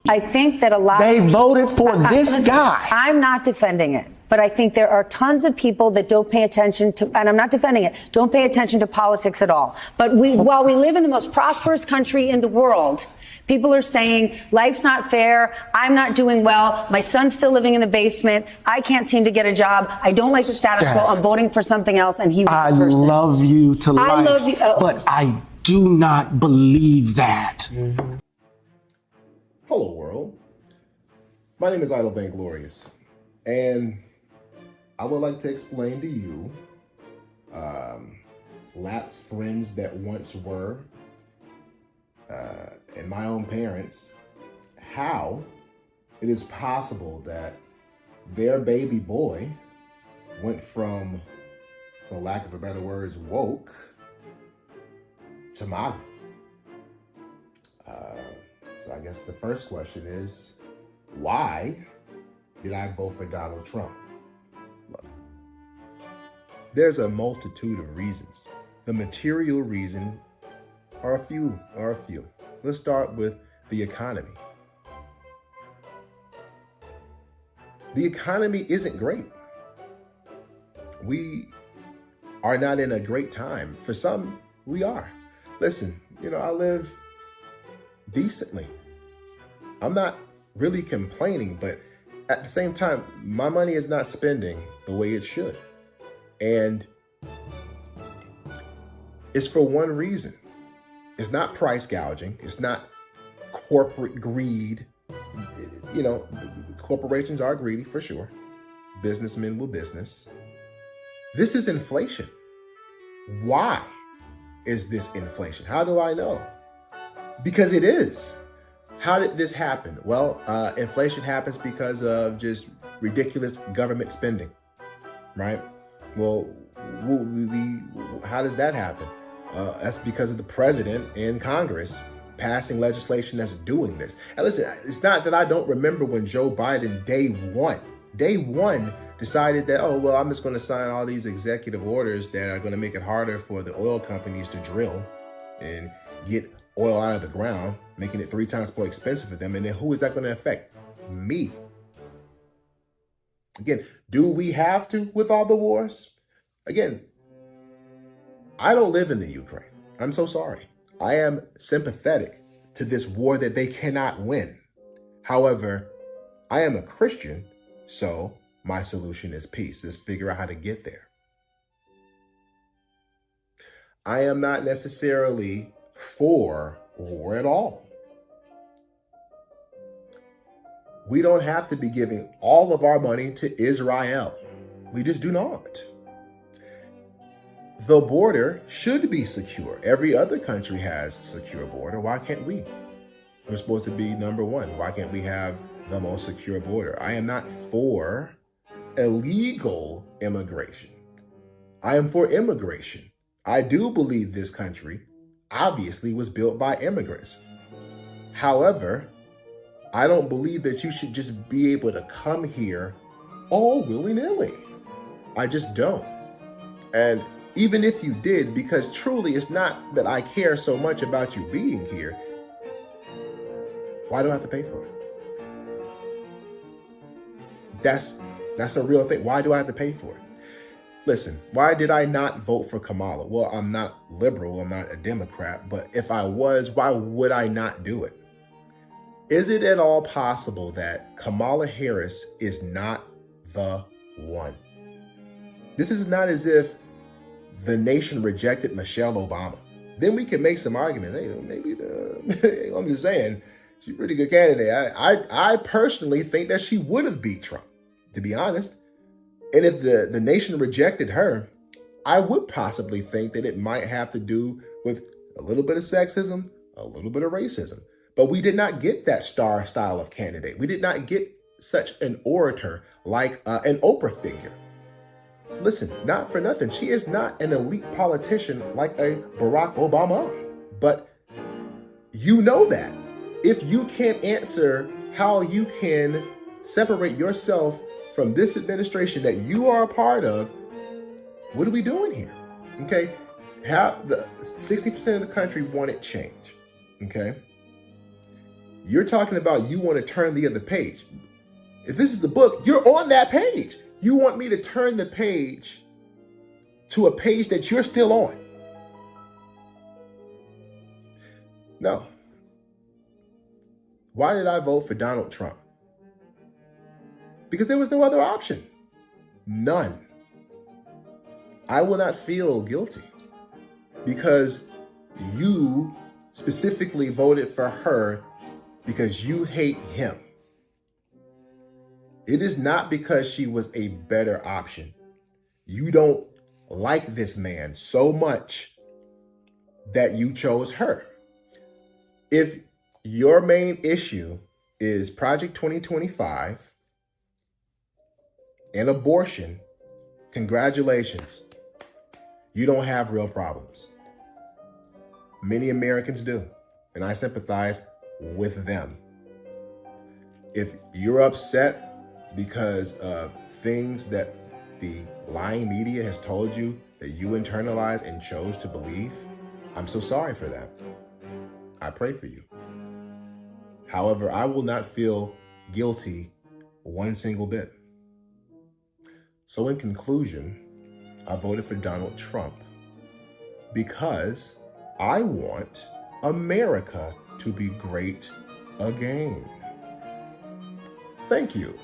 I think that a lot They voted for this listen, guy. I'm not defending it, but I think there are tons of people that don't pay attention to, and I'm not defending it, don't pay attention to politics at all. But while we live in the most prosperous country in the world, people are saying life's not fair. I'm not doing well. My son's still living in the basement. I can't seem to get a job. I don't like the status quo. I'm voting for something else. And he was I the person. love you to life, I love you. But I do not believe that. Hello, world. My name is Idle Vainglorious, and I would like to explain to you, lapsed friends that once were, and my own parents, how it is possible that their baby boy went from, for lack of a better words, woke to MAGA. So I guess the first question is, why did I vote for Donald Trump? Look, there's a multitude of reasons. The material reason are a few. Let's start with the economy. The economy isn't great. We are not in a great time. For some, we are. Listen, I live decently. I'm not really complaining, but at the same time, my money is not spending the way it should. And it's for one reason. It's not price gouging. It's not corporate greed. Corporations are greedy for sure. Businessmen will business. This is inflation. Why is this inflation? How do I know? Because it is. How did this happen? Well, inflation happens because of just ridiculous government spending, right? Well, how does that happen? That's because of the president and Congress passing legislation that's doing this. And listen, it's not that I don't remember when Joe Biden, day one, decided that, I'm just going to sign all these executive orders that are going to make it harder for the oil companies to drill and get oil out of the ground, making it 3 times more expensive for them. And then who is that going to affect? Me. Again, do we have to with all the wars? Again, I don't live in the Ukraine. I'm so sorry. I am sympathetic to this war that they cannot win. However, I am a Christian, so my solution is peace. Let's figure out how to get there. I am not necessarily for war at all. We don't have to be giving all of our money to Israel. We just do not. The border should be secure. Every other country has a secure border. Why can't we? We're supposed to be number one. Why can't we have the most secure border? I am not for illegal immigration. I am for immigration. I do believe this country obviously was built by immigrants. However, I don't believe that you should just be able to come here all willy-nilly. I just don't. And even if you did, because truly it's not that I care so much about you being here, why do I have to pay for it? That's a real thing. Why do I have to pay for it? Listen, why did I not vote for Kamala? Well, I'm not liberal, I'm not a Democrat, but if I was, why would I not do it? Is it at all possible that Kamala Harris is not the one? This is not as if the nation rejected Michelle Obama. Then we can make some arguments. Hey, maybe I'm just saying, she's a pretty good candidate. I personally think that she would have beat Trump, to be honest. And if the nation rejected her, I would possibly think that it might have to do with a little bit of sexism, a little bit of racism. But we did not get that star style of candidate. We did not get such an orator like an Oprah figure. Listen, not for nothing. She is not an elite politician like a Barack Obama. But you know that. If you can't answer how you can separate yourself from this administration that you are a part of, what are we doing here? Okay, have the 60% of the country wanted change. Okay, You're talking about you want to turn the other page. If this is the book, you're on that page. You want me to turn the page to a page that you're still on. No. Why did I vote for Donald Trump? Because there was no other option. None. I will not feel guilty because you specifically voted for her because you hate him. It is not because she was a better option. You don't like this man so much that you chose her. If your main issue is Project 2025 and abortion, congratulations. You don't have real problems. Many Americans do, and I sympathize with them. If you're upset because of things that the lying media has told you that you internalized and chose to believe, I'm so sorry for that. I pray for you. However, I will not feel guilty one single bit. So in conclusion, I voted for Donald Trump because I want America to be great again. Thank you,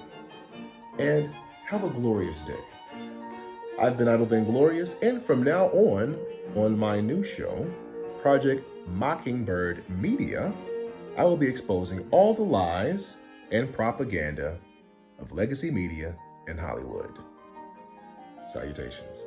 and have a glorious day. I've been Idle Vainglorious, and from now on my new show, Project Mockingbird Media, I will be exposing all the lies and propaganda of legacy media in Hollywood. Salutations.